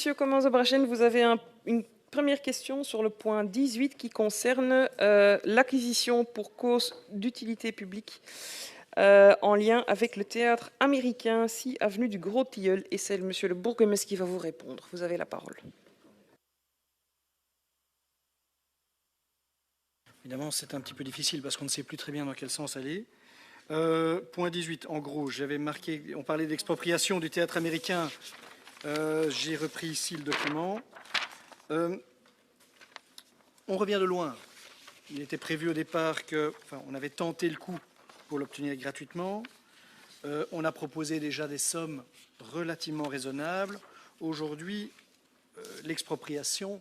Monsieur Coman-Zobrachen, vous avez une première question sur le point 18 qui concerne l'acquisition pour cause d'utilité publique en lien avec le théâtre américain 6 avenue du Gros Tilleul. Et c'est monsieur le bourgmestre qui va vous répondre. Vous avez la parole. Évidemment, c'est un petit peu difficile parce qu'on ne sait plus très bien dans quel sens aller. Point 18, en gros, j'avais marqué, on parlait d'expropriation du théâtre américain. J'ai repris ici le document. On revient de loin. Il était prévu au départ on avait tenté le coup pour l'obtenir gratuitement. On a proposé déjà des sommes relativement raisonnables. Aujourd'hui, l'expropriation,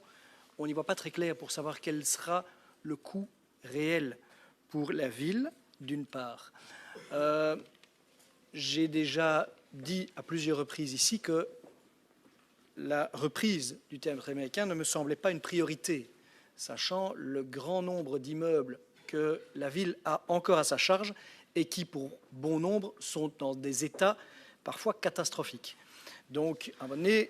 on n'y voit pas très clair pour savoir quel sera le coût réel pour la ville, d'une part. J'ai déjà dit à plusieurs reprises ici que la reprise du théâtre américain ne me semblait pas une priorité, sachant le grand nombre d'immeubles que la ville a encore à sa charge et qui, pour bon nombre, sont dans des états parfois catastrophiques. Donc, à un moment donné,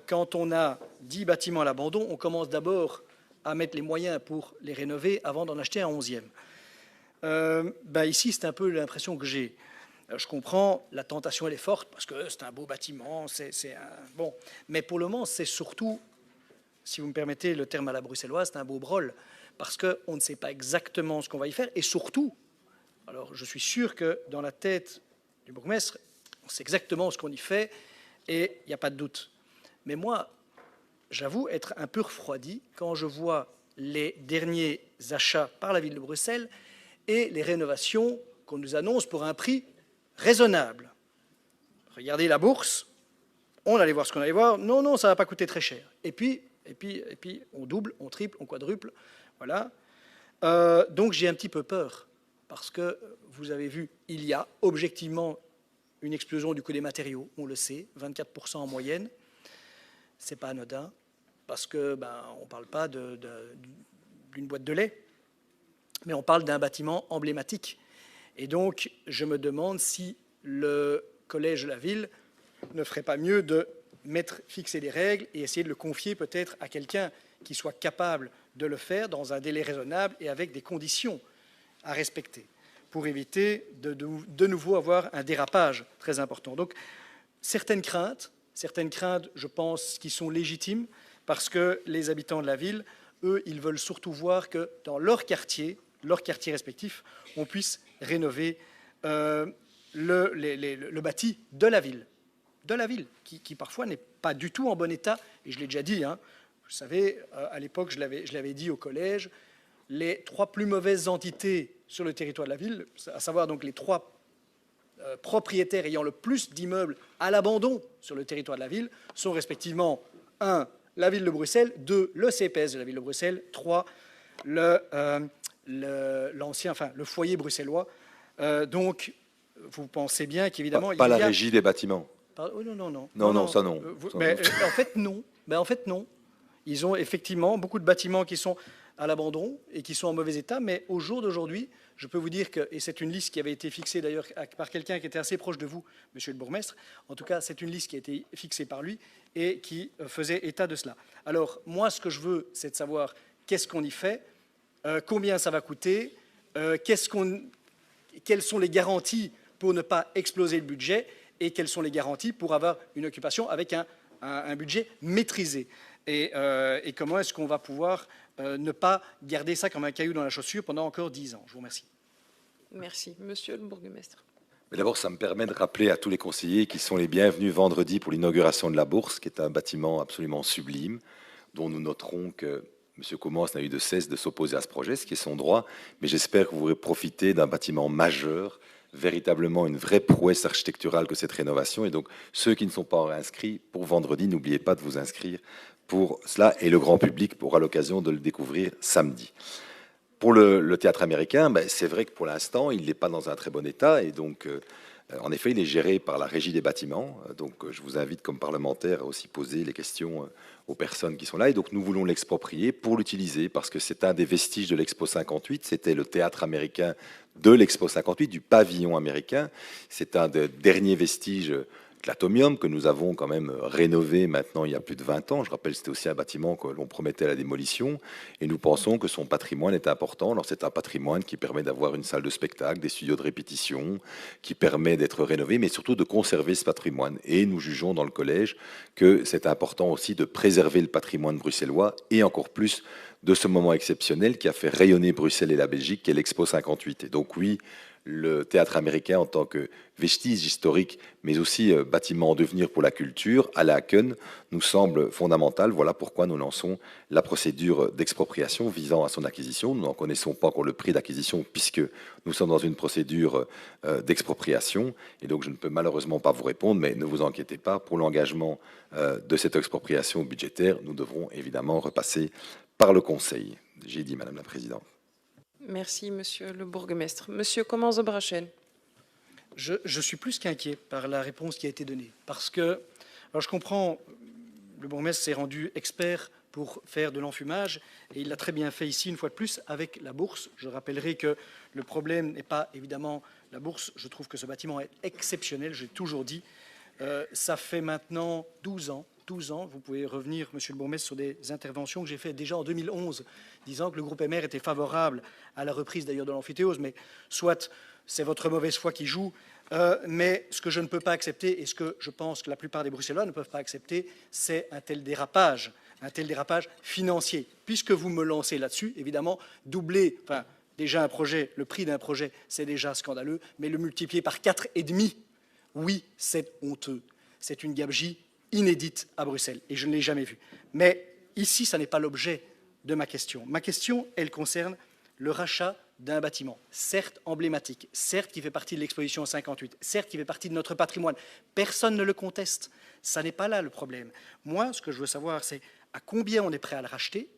quand on a 10 bâtiments à l'abandon, on commence d'abord à mettre les moyens pour les rénover avant d'en acheter un 11e. Ici, c'est un peu l'impression que j'ai. Je comprends, la tentation, elle est forte, parce que c'est un beau bâtiment, bon. Mais pour le moment, c'est surtout, si vous me permettez le terme à la bruxelloise, c'est un beau brol, parce qu'on ne sait pas exactement ce qu'on va y faire, et surtout, alors je suis sûr que dans la tête du bourgmestre, on sait exactement ce qu'on y fait, et il n'y a pas de doute. Mais moi, j'avoue être un peu refroidi quand je vois les derniers achats par la ville de Bruxelles et les rénovations qu'on nous annonce pour un prix raisonnable. Regardez la bourse, on allait voir ce qu'on allait voir, non, ça ne va pas coûter très cher. Et puis, on double, on triple, on quadruple, voilà. Donc j'ai un petit peu peur, parce que vous avez vu, il y a objectivement une explosion du coût des matériaux, on le sait, 24% en moyenne. C'est pas anodin, parce que on ne parle pas d'une boîte de lait, mais on parle d'un bâtiment emblématique. Et donc, je me demande si le collège de la ville ne ferait pas mieux de fixer des règles et essayer de le confier peut-être à quelqu'un qui soit capable de le faire dans un délai raisonnable et avec des conditions à respecter, pour éviter de nouveau avoir un dérapage très important. Donc, certaines craintes, je pense, qui sont légitimes, parce que les habitants de la ville, eux, ils veulent surtout voir que dans leur quartier respectif, on puisse rénover le bâti de la ville, qui parfois n'est pas du tout en bon état. Et je l'ai déjà dit, hein, vous savez, à l'époque, je l'avais dit au collège, les 3 plus mauvaises entités sur le territoire de la ville, à savoir donc les 3 propriétaires ayant le plus d'immeubles à l'abandon sur le territoire de la ville, sont respectivement 1, la ville de Bruxelles, 2, le CPS de la ville de Bruxelles, 3, le foyer bruxellois. Donc, vous pensez bien qu'évidemment... Pas la régie des bâtiments. Oh, non. Non, ça non. En fait, non. Ils ont effectivement beaucoup de bâtiments qui sont à l'abandon et qui sont en mauvais état, mais au jour d'aujourd'hui, je peux vous dire que, et c'est une liste qui avait été fixée d'ailleurs par quelqu'un qui était assez proche de vous, monsieur le bourgmestre, en tout cas, c'est une liste qui a été fixée par lui et qui faisait état de cela. Alors, moi, ce que je veux, c'est de savoir qu'est-ce qu'on y fait, combien ça va coûter, quelles sont les garanties pour ne pas exploser le budget et quelles sont les garanties pour avoir une occupation avec un budget maîtrisé. Et comment est-ce qu'on va pouvoir ne pas garder ça comme un caillou dans la chaussure pendant encore 10 ans. Je vous remercie. Merci. Monsieur le bourgmestre. Mais d'abord, ça me permet de rappeler à tous les conseillers qui sont les bienvenus vendredi pour l'inauguration de la Bourse, qui est un bâtiment absolument sublime, dont nous noterons que M. Commence n'a eu de cesse de s'opposer à ce projet, ce qui est son droit, mais j'espère que vous pourrez profiter d'un bâtiment majeur, véritablement une vraie prouesse architecturale que cette rénovation. Et donc, ceux qui ne sont pas inscrits, pour vendredi, n'oubliez pas de vous inscrire pour cela, et le grand public aura l'occasion de le découvrir samedi. Pour le théâtre américain, c'est vrai que pour l'instant, il n'est pas dans un très bon état, et donc, en effet, il est géré par la régie des bâtiments. Donc, je vous invite, comme parlementaire, à aussi poser les questions aux personnes qui sont là. Et donc, nous voulons l'exproprier pour l'utiliser, parce que c'est un des vestiges de l'Expo 58. C'était le théâtre américain de l'Expo 58, du pavillon américain. C'est un des derniers vestiges l'Atomium, que nous avons quand même rénové maintenant il y a plus de 20 ans. Je rappelle, c'était aussi un bâtiment que l'on promettait à la démolition. Et nous pensons que son patrimoine est important. Alors, c'est un patrimoine qui permet d'avoir une salle de spectacle, des studios de répétition, qui permet d'être rénové, mais surtout de conserver ce patrimoine. Et nous jugeons dans le collège que c'est important aussi de préserver le patrimoine bruxellois et encore plus de ce moment exceptionnel qui a fait rayonner Bruxelles et la Belgique, qui est l'Expo 58. Et donc, oui, le théâtre américain en tant que vestige historique, mais aussi bâtiment en devenir pour la culture, à la Haken, nous semble fondamental. Voilà pourquoi nous lançons la procédure d'expropriation visant à son acquisition. Nous n'en connaissons pas encore le prix d'acquisition puisque nous sommes dans une procédure d'expropriation. Et donc je ne peux malheureusement pas vous répondre, mais ne vous inquiétez pas, pour l'engagement de cette expropriation budgétaire, nous devrons évidemment repasser par le Conseil. J'ai dit, Madame la Présidente. Merci, Monsieur le bourgmestre. Monsieur Commence de Brachen. Je suis plus qu'inquiet par la réponse qui a été donnée. Parce que, alors je comprends, le bourgmestre s'est rendu expert pour faire de l'enfumage, et il l'a très bien fait ici, une fois de plus, avec la bourse. Je rappellerai que le problème n'est pas évidemment la bourse. Je trouve que ce bâtiment est exceptionnel, j'ai toujours dit. Ça fait maintenant 12 ans. Vous pouvez revenir, Monsieur le bourgmestre, sur des interventions que j'ai faites déjà en 2011, disant que le groupe MR était favorable à la reprise d'ailleurs de l'amphithéose, mais soit c'est votre mauvaise foi qui joue, mais ce que je ne peux pas accepter, et ce que je pense que la plupart des Bruxellois ne peuvent pas accepter, c'est un tel dérapage financier. Puisque vous me lancez là-dessus, évidemment, doubler, enfin, déjà un projet, le prix d'un projet, c'est déjà scandaleux, mais le multiplier par 4,5, oui, c'est honteux. C'est une gabegie inédite à Bruxelles, et je ne l'ai jamais vue. Mais ici, ça n'est pas l'objet de ma question. Ma question, elle concerne le rachat d'un bâtiment, certes emblématique, certes qui fait partie de l'exposition 58, certes qui fait partie de notre patrimoine. Personne ne le conteste. Ça n'est pas là le problème. Moi, ce que je veux savoir, c'est à combien on est prêt à le racheter,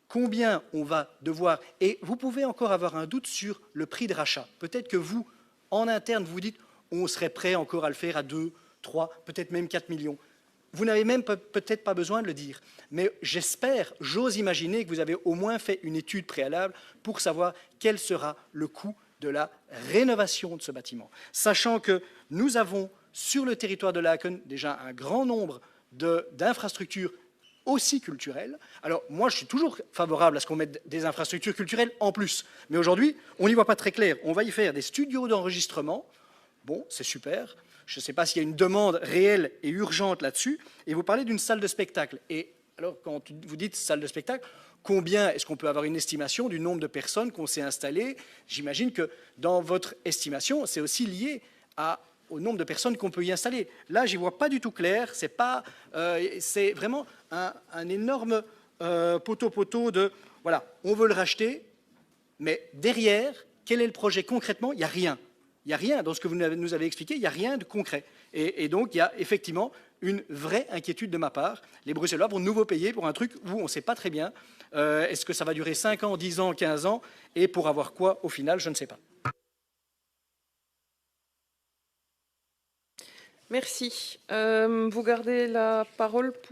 combien on va devoir... Et vous pouvez encore avoir un doute sur le prix de rachat. Peut-être que vous, en interne, vous dites on serait prêt encore à le faire à 2, 3, peut-être même 4 millions. Vous n'avez même peut-être pas besoin de le dire. Mais j'espère, j'ose imaginer que vous avez au moins fait une étude préalable pour savoir quel sera le coût de la rénovation de ce bâtiment. Sachant que nous avons sur le territoire de la Haken déjà un grand nombre d'infrastructures aussi culturelles. Alors moi, je suis toujours favorable à ce qu'on mette des infrastructures culturelles en plus. Mais aujourd'hui, on n'y voit pas très clair. On va y faire des studios d'enregistrement. Bon, c'est super. Je ne sais pas s'il y a une demande réelle et urgente là-dessus. Et vous parlez d'une salle de spectacle. Et alors, quand vous dites salle de spectacle, combien est-ce qu'on peut avoir une estimation du nombre de personnes qu'on s'est installées? J'imagine que dans votre estimation, c'est aussi lié au nombre de personnes qu'on peut y installer. Là, j'y vois pas du tout clair. C'est vraiment un énorme poteau de... Voilà, on veut le racheter, mais derrière, quel est le projet concrètement? Il n'y a rien. Il n'y a rien dans ce que vous nous avez expliqué, il n'y a rien de concret. Et donc, il y a effectivement une vraie inquiétude de ma part. Les Bruxellois vont de nouveau payer pour un truc où on ne sait pas très bien. Est-ce que ça va durer 5 ans, 10 ans, 15 ans? Et pour avoir quoi au final, je ne sais pas. Merci. Vous gardez la parole pour...